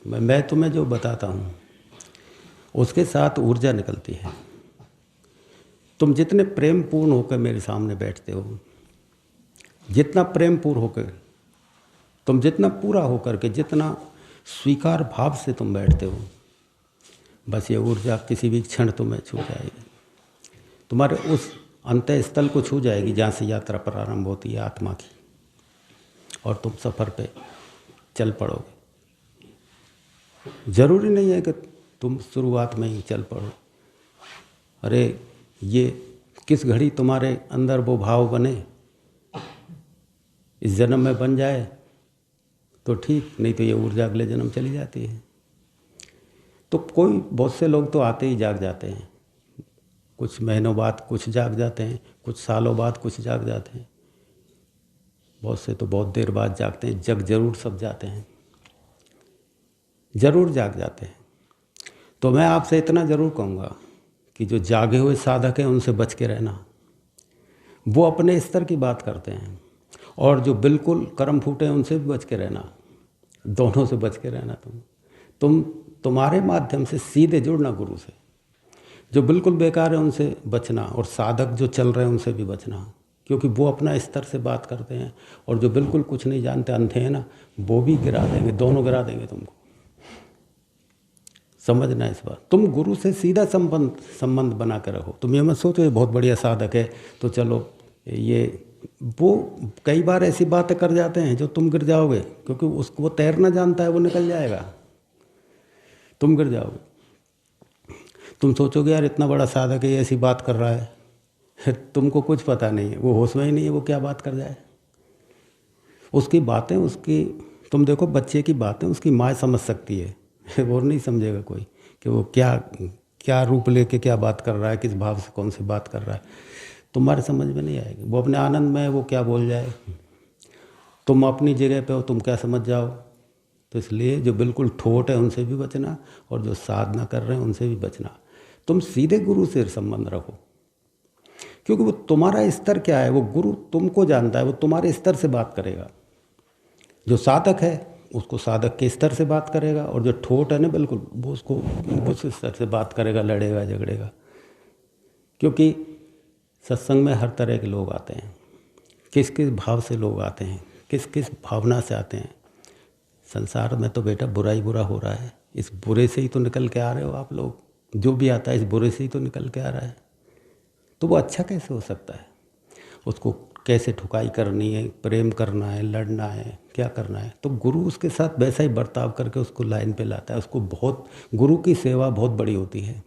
मैं तुम्हें जो बताता हूँ उसके साथ ऊर्जा निकलती है। तुम जितने प्रेम पूर्ण होकर मेरे सामने बैठते हो, जितना प्रेम पूर्ण होकर तुम, जितना पूरा होकर के, जितना स्वीकार भाव से तुम बैठते हो, बस ये ऊर्जा किसी भी क्षण तुम्हें छू जाएगी, तुम्हारे उस अंतः स्थल को छू जाएगी जहाँ से यात्रा प्रारंभ होती है आत्मा की, और तुम सफ़र पे चल पड़ोगे। ज़रूरी नहीं है कि तुम शुरुआत में ही चल पड़ो। अरे ये किस घड़ी तुम्हारे अंदर वो भाव बने, इस जन्म में बन जाए तो ठीक, नहीं तो ये ऊर्जा अगले जन्म चली जाती है। तो कोई, बहुत से लोग तो आते ही जाग जाते हैं, कुछ महीनों बाद कुछ जाग जाते हैं, कुछ सालों बाद कुछ जाग जाते हैं, बहुत से तो बहुत देर बाद जागते हैं। जग जरूर सब जाते हैं, जरूर जाग जाते हैं। तो मैं आपसे इतना ज़रूर कहूँगा कि जो जागे हुए साधक हैं उनसे बच के रहना। वो अपने स्तर की बात करते हैं, और जो बिल्कुल कर्म फूटे हैं उनसे भी बच के रहना। दोनों से बच के रहना। तुम्हारे माध्यम से सीधे जुड़ना गुरु से। जो बिल्कुल बेकार है उनसे बचना, और साधक जो चल रहे हैं उनसे भी बचना, क्योंकि वो अपना स्तर से बात करते हैं, और जो बिल्कुल कुछ नहीं जानते, अंधे हैं ना, वो भी गिरा देंगे, दोनों गिरा देंगे तुमको। समझना इस बात। तुम गुरु से सीधा संबंध बना कर रखो। तुम ये मत सोचो ये बहुत बढ़िया साधक है तो चलो ये, वो कई बार ऐसी बातें कर जाते हैं जो तुम गिर जाओगे, क्योंकि उसको वो तैरना जानता है, वो निकल जाएगा, तुम गिर जाओगे। तुम सोचोगे यार इतना बड़ा साधक है, ये ऐसी बात कर रहा है, तुमको कुछ पता नहीं है, वो होश में ही नहीं है, वो क्या बात कर जाए। उसकी बातें, उसकी, तुम देखो बच्चे की बातें उसकी माँ समझ सकती है, वो नहीं समझेगा कोई कि वो क्या रूप लेके क्या बात कर रहा है, किस भाव से कौन सी बात कर रहा है, तुम्हारे समझ में नहीं आएगी। वो अपने आनंद में है, वो क्या बोल जाए, तुम अपनी जगह पे हो, तुम क्या समझ जाओ। तो इसलिए जो बिल्कुल ठोट है उनसे भी बचना, और जो साधना कर रहे हैं उनसे भी बचना। तुम सीधे गुरु से संबंध रखो, क्योंकि वो तुम्हारा स्तर क्या है, वो गुरु तुमको जानता है, वो तुम्हारे स्तर से बात करेगा। जो साधक है उसको साधक के स्तर से बात करेगा, और जो ठोट है ना बिल्कुल, वो उसको उस स्तर से बात करेगा, लड़ेगा झगड़ेगा। क्योंकि सत्संग में हर तरह के लोग आते हैं, किस किस भाव से लोग आते हैं, किस किस भावना से आते हैं। संसार में तो बेटा बुरा ही बुरा हो रहा है, इस बुरे से ही तो निकल के आ रहे हो आप लोग। जो भी आता है इस बुरे से ही तो निकल के आ रहा है, तो वो अच्छा कैसे हो सकता है। उसको कैसे ठुकाई करनी है, प्रेम करना है, लड़ना है, क्या करना है। तो गुरु उसके साथ वैसा ही बर्ताव करके उसको लाइन पे लाता है। उसको बहुत, गुरु की सेवा बहुत बड़ी होती है।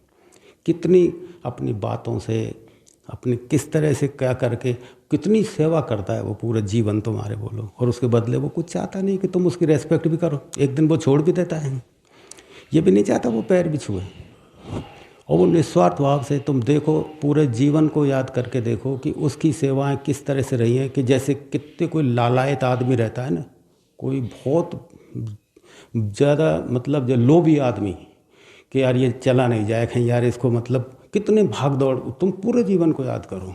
कितनी अपनी बातों से, अपनी किस तरह से क्या करके कितनी सेवा करता है वो पूरा जीवन तुम्हारे, बोलो। और उसके बदले वो कुछ चाहता नहीं कि तुम उसकी रेस्पेक्ट भी करो। एक दिन वो छोड़ भी देता है, ये भी नहीं चाहता वो पैर भी छुए। और वो निस्वार्थ भाव से, तुम देखो पूरे जीवन को याद करके देखो कि उसकी सेवाएं किस तरह से रही हैं। कि जैसे कितने कोई लालायत आदमी रहता है ना, कोई बहुत ज़्यादा मतलब जो लोभी आदमी, कि यार ये चला नहीं जाए कहीं, यार इसको, मतलब कितने भाग दौड़। तुम पूरे जीवन को याद करो,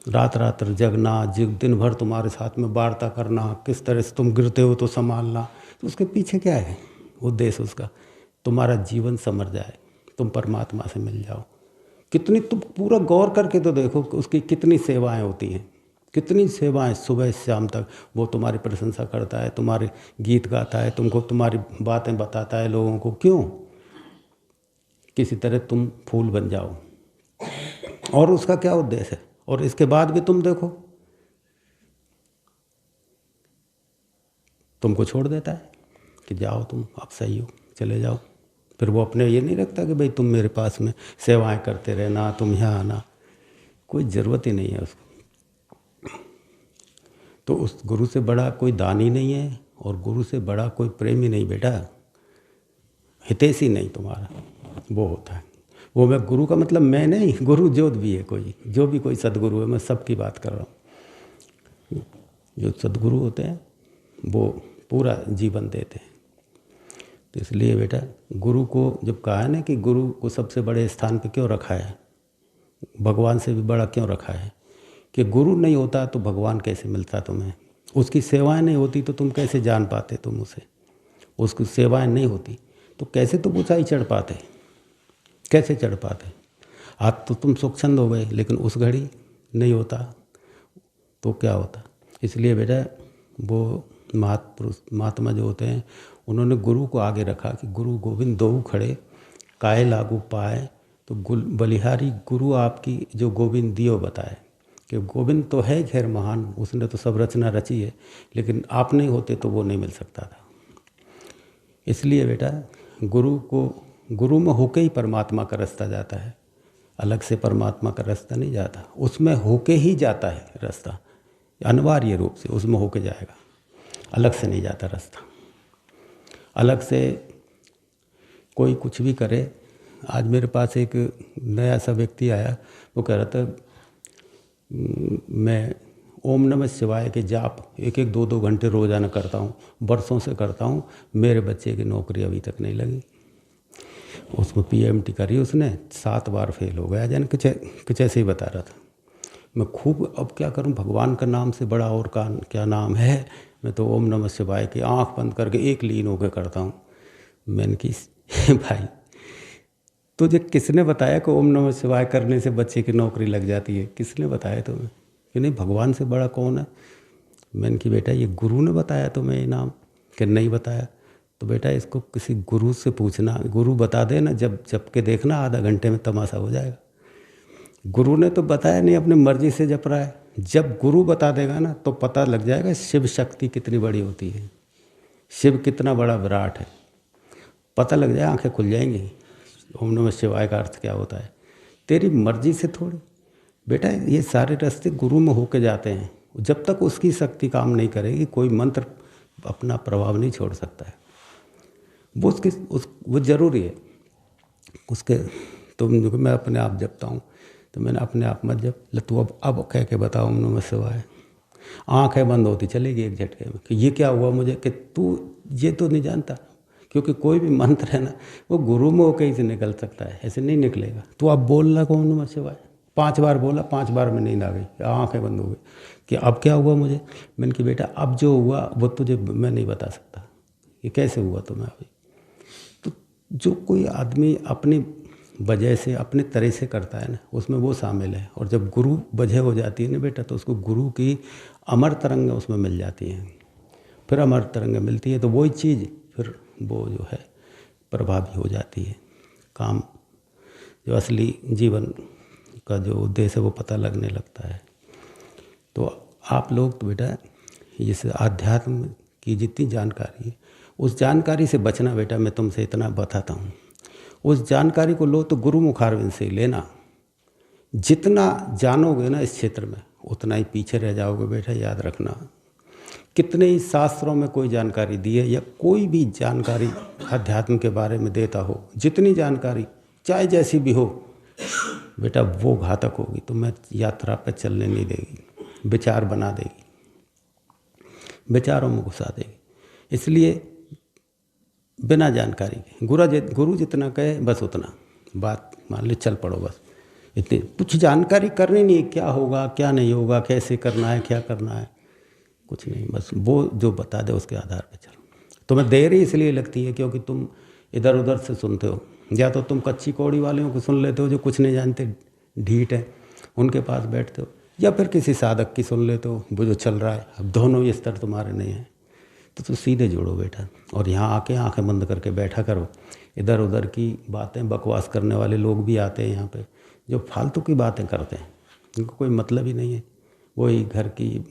रात रात जगना, दिन भर तुम्हारे साथ में वार्ता करना, किस तरह से तुम गिरते हो तो संभालना। तो उसके पीछे क्या है उद्देश्य उसका, तुम्हारा जीवन संवर जाए, तुम परमात्मा से मिल जाओ। कितनी, तुम पूरा गौर करके तो देखो उसकी कितनी सेवाएं होती हैं, कितनी सेवाएं सुबह से शाम तक। वो तुम्हारी प्रशंसा करता है, तुम्हारे गीत गाता है, तुमको तुम्हारी बातें बताता है लोगों को। क्यों? किसी तरह तुम फूल बन जाओ। और उसका क्या उद्देश्य है। और इसके बाद भी तुम देखो, तुमको छोड़ देता है कि जाओ तुम, अब सही हो, चले जाओ। फिर वो अपने ये नहीं रखता कि भाई तुम मेरे पास में सेवाएं करते रहना, तुम यहाँ आना, कोई ज़रूरत ही नहीं है उसको। तो उस गुरु से बड़ा कोई दानी नहीं है, और गुरु से बड़ा कोई प्रेमी नहीं बेटा, हितैषी नहीं तुम्हारा वो होता है। वो मैं गुरु का मतलब मैं नहीं, गुरु जो भी है, कोई जो भी कोई सदगुरु है, मैं सबकी बात कर रहा हूँ। जो सदगुरु होते हैं वो पूरा जीवन देते हैं। तो इसलिए बेटा गुरु को जब कहा है ना कि गुरु को सबसे बड़े स्थान पे क्यों रखा है, भगवान से भी बड़ा क्यों रखा है, कि गुरु नहीं होता तो भगवान कैसे मिलता तुम्हें, उसकी सेवाएं नहीं होती तो तुम कैसे जान पाते तुम उसे। उसकी सेवाएं नहीं होती तो कैसे तुम ऊंचाई चढ़ पाते, कैसे चढ़ पाते। आज तो तुम सुखचंद हो गए, लेकिन उस घड़ी नहीं होता तो क्या होता। इसलिए बेटा वो महापुरुष महात्मा जो होते हैं उन्होंने गुरु को आगे रखा कि गुरु गोविंद दो खड़े काहे लागू पाए। तो बलिहारी गुरु आपकी जो गोविंद दियो बताए कि गोविंद तो है खैर महान, उसने तो सब रचना रची है, लेकिन आप नहीं होते तो वो नहीं मिल सकता था। इसलिए बेटा गुरु में होके ही परमात्मा का रास्ता जाता है, अलग से परमात्मा का रास्ता नहीं जाता, उसमें होके ही जाता है रास्ता, अनिवार्य रूप से उसमें होके जाएगा, अलग से नहीं जाता रास्ता। अलग से कोई कुछ भी करे। आज मेरे पास एक नया सा व्यक्ति आया, वो कह रहा था मैं ओम नमः शिवाय के जाप 1-2 घंटे रोज़ाना करता हूँ, बरसों से करता हूँ, मेरे बच्चे की नौकरी अभी तक नहीं लगी। उसमें PMT करी उसने, 7 बार फेल हो गया, जान कुछ ऐसे ही बता रहा था। मैं खूब अब क्या करूं, भगवान का नाम से बड़ा और का क्या नाम है। मैं तो ओम नमः शिवाय की आंख बंद करके एक लीन होकर करता हूं। मैंने की भाई तुझे किसने बताया कि ओम नमः शिवाय करने से बच्चे की नौकरी लग जाती है, किसने बताया तुम्हें कि नहीं भगवान से बड़ा कौन है। मैंने कि बेटा ये गुरु ने बताया तुम्हें ये नाम कि नहीं बताया। तो बेटा इसको किसी गुरु से पूछना, गुरु बता देना, जब के देखना आधा घंटे में तमाशा हो जाएगा। गुरु ने तो बताया नहीं, अपनी मर्जी से जप रहा है। जब गुरु बता देगा ना तो पता लग जाएगा शिव शक्ति कितनी बड़ी होती है, शिव कितना बड़ा विराट है, पता लग जाए, आंखें खुल जाएंगी। ओम नमः शिवाय का अर्थ क्या होता है, तेरी मर्जी से थोड़ी बेटा। ये सारे रास्ते गुरु में होके जाते हैं। जब तक उसकी शक्ति काम नहीं करेगी कोई मंत्र अपना प्रभाव नहीं छोड़ सकता है। वो जरूरी है उसके। तो मैं अपने आप जपता हूँ तो मैंने अपने आप मत जप, तू अब कह के बताओ ओम नमः शिवाय, आँखें बंद होती चलेगी एक झटके में कि ये क्या हुआ मुझे, कि तू ये तो नहीं जानता। क्योंकि कोई भी मंत्र है ना वो गुरु में होकर ही से निकल सकता है, ऐसे नहीं निकलेगा। तू अब बोल रहा ओम नमः शिवाय, 5 बार बोला, 5 बार में नींद आ गई, आँखें बंद हो गई कि अब क्या हुआ मुझे। मैंने कि बेटा अब जो हुआ वो तुझे मैं नहीं बता सकता, ये कैसे हुआ तुम्हें अभी। तो जो कोई आदमी अपनी वजह से अपने तरह से करता है ना उसमें वो शामिल है। और जब गुरु वजह हो जाती है ना बेटा तो उसको गुरु की अमर तरंग उसमें मिल जाती हैं। फिर अमर तरंग मिलती है तो वही चीज़ फिर वो जो है प्रभावी हो जाती है। काम जो असली जीवन का जो उद्देश्य है वो पता लगने लगता है। तो आप लोग तो बेटा इस आध्यात्म की जितनी जानकारी है उस जानकारी से बचना बेटा। मैं तुमसे इतना बताता हूँ, उस जानकारी को लो तो गुरु मुखारविंद से लेना। जितना जानोगे ना इस क्षेत्र में उतना ही पीछे रह जाओगे बेटा, याद रखना। कितने ही शास्त्रों में कोई जानकारी दी है या कोई भी जानकारी अध्यात्म के बारे में देता हो, जितनी जानकारी चाहे जैसी भी हो बेटा वो घातक होगी, तुम्हें यात्रा पर चलने नहीं देगी, विचार बना देगी, विचारों में घुसा देगी। इसलिए बिना जानकारी के गुरु जितना कहे बस उतना बात मान ले, चल पड़ो बस। इतनी कुछ जानकारी करनी नहीं है, क्या होगा क्या नहीं होगा, कैसे करना है क्या करना है, कुछ नहीं, बस वो जो बता दे उसके आधार पर चलो। तुम्हें देर ही इसलिए लगती है क्योंकि तुम इधर उधर से सुनते हो, या तो तुम कच्ची कौड़ी वालों को सुन लेते हो जो कुछ नहीं जानते, ढीठ है, उनके पास बैठते हो, या फिर किसी साधक की सुन लेते हो वो जो चल रहा है। अब दोनों ही स्तर तुम्हारे नहीं हैं तो सीधे जोड़ो बेटा और यहाँ आके आंखें बंद करके बैठा करो। इधर उधर की बातें बकवास करने वाले लोग भी आते हैं यहाँ पे जो फालतू की बातें करते हैं, उनको कोई मतलब ही नहीं है। वही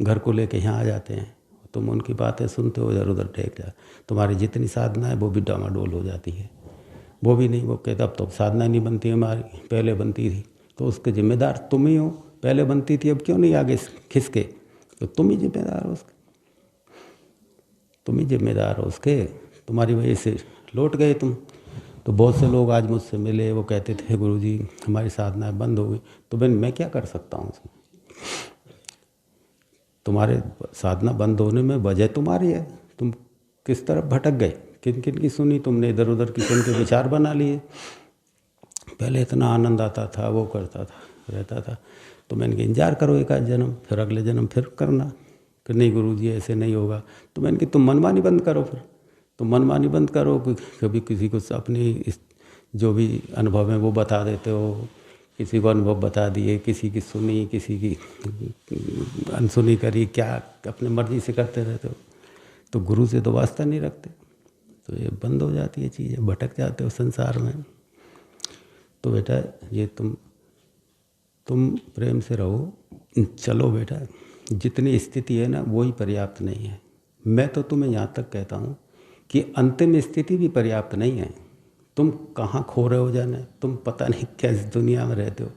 घर को लेके यहाँ आ जाते हैं, तुम उनकी बातें सुनते हो, इधर उधर टेक जा, तुम्हारी जितनी साधना है वो भी डामाडोल हो जाती है। वो भी नहीं, वो कहते अब तो साधना नहीं बनती हमारी, पहले बनती थी। तो उसके जिम्मेदार तुम ही हो, पहले बनती थी अब क्यों नहीं आगे खिसके, तो तुम ही जिम्मेदार हो उसके, तुम ही जिम्मेदार हो उसके, तुम्हारी वजह से लौट गए तुम। तो बहुत से लोग आज मुझसे मिले, वो कहते थे गुरुजी हमारी साधना बंद हो गई। तो मैं क्या कर सकता हूँ उसमें, तुम्हारे साधना बंद होने में वजह तुम्हारी है, तुम किस तरफ भटक गए, किन किन की सुनी तुमने, इधर उधर की सुन के विचार बना लिए। पहले इतना आनंद आता था, वो करता था रहता था, तो मैंने कहा इंतजार करो एक आध जन्म, फिर अगले जन्म फिर करना कि नहीं गुरुजी ऐसे नहीं होगा। तो मैंने कहा तुम मनमानी बंद करो, फिर तो मनमानी बंद करो। कभी किसी को अपनी जो भी अनुभव है वो बता देते हो, किसी को अनुभव बता दिए, किसी की सुनी, किसी की अनसुनी करी, क्या अपने मर्जी से करते रहते हो, तो गुरु से तो वास्ता नहीं रखते, तो ये बंद हो जाती है चीज़ें, भटक जाते हो संसार में। तो बेटा ये तुम प्रेम से रहो, चलो बेटा। जितनी स्थिति है ना वही पर्याप्त नहीं है। मैं तो तुम्हें यहाँ तक कहता हूँ कि अंतिम स्थिति भी पर्याप्त नहीं है। तुम कहाँ खो रहे हो जाने, तुम पता नहीं कैसी दुनिया में रहते हो।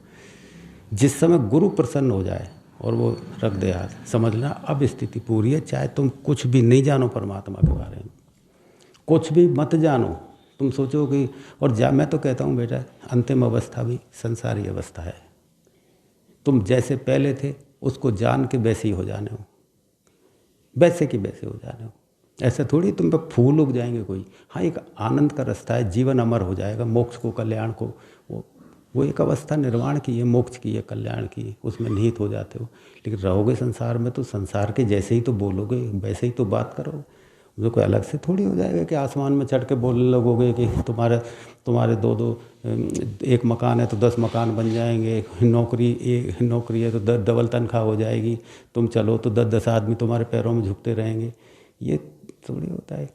जिस समय गुरु प्रसन्न हो जाए और वो रख दे हाथ, समझना अब स्थिति पूरी है। चाहे तुम कुछ भी नहीं जानो परमात्मा के बारे में, कुछ भी मत जानो, तुम सोचो कि और मैं तो कहता हूँ बेटा अंतिम अवस्था भी संसारी अवस्था है। तुम जैसे पहले थे उसको जान के वैसे ही हो जाने हो, वैसे की वैसे हो जाने हो। ऐसे थोड़ी तुम पे फूल उग जाएंगे कोई। हाँ, एक आनंद का रास्ता है, जीवन अमर हो जाएगा, मोक्ष को, कल्याण को, वो एक अवस्था निर्माण की है, मोक्ष की है, कल्याण की है, उसमें निहित हो जाते हो। लेकिन रहोगे संसार में तो संसार के जैसे ही तो बोलोगे, वैसे ही तो बात करोगे। जो कोई अलग से थोड़ी हो जाएगा कि आसमान में चढ़ के बोलने लगोगे कि तुम्हारे दो एक मकान है तो 10 मकान बन जाएंगे, नौकरी है तो डबल तनख्वाह हो जाएगी, तुम चलो तो 10 आदमी तुम्हारे पैरों में झुकते रहेंगे। ये थोड़ी होता है,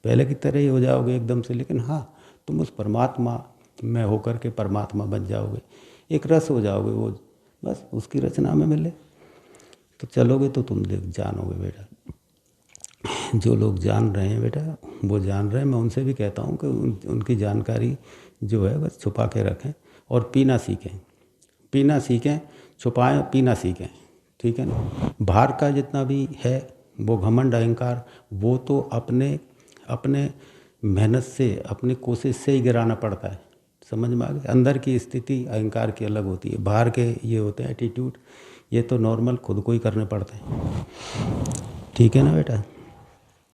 पहले की तरह ही हो जाओगे एकदम से। लेकिन हाँ, तुम उस परमात्मा में होकर के परमात्मा बन जाओगे, एक रस हो जाओगे, वो बस उसकी रचना में मिले तो चलोगे तो तुम जानोगे बेटा। जो लोग जान रहे हैं बेटा वो जान रहे हैं। मैं उनसे भी कहता हूँ कि उनकी जानकारी जो है बस छुपा के रखें और पीना सीखें, छुपाएं, पीना सीखें, ठीक है ना। बाहर का जितना भी है वो घमंड अहंकार, वो तो अपने मेहनत से, अपनी कोशिश से ही गिराना पड़ता है, समझ में आ गया। अंदर की स्थिति अहंकार की अलग होती है, बाहर के ये होते हैं एटीट्यूड, ये तो नॉर्मल खुद को ही करने पड़ते हैं, ठीक है ना बेटा।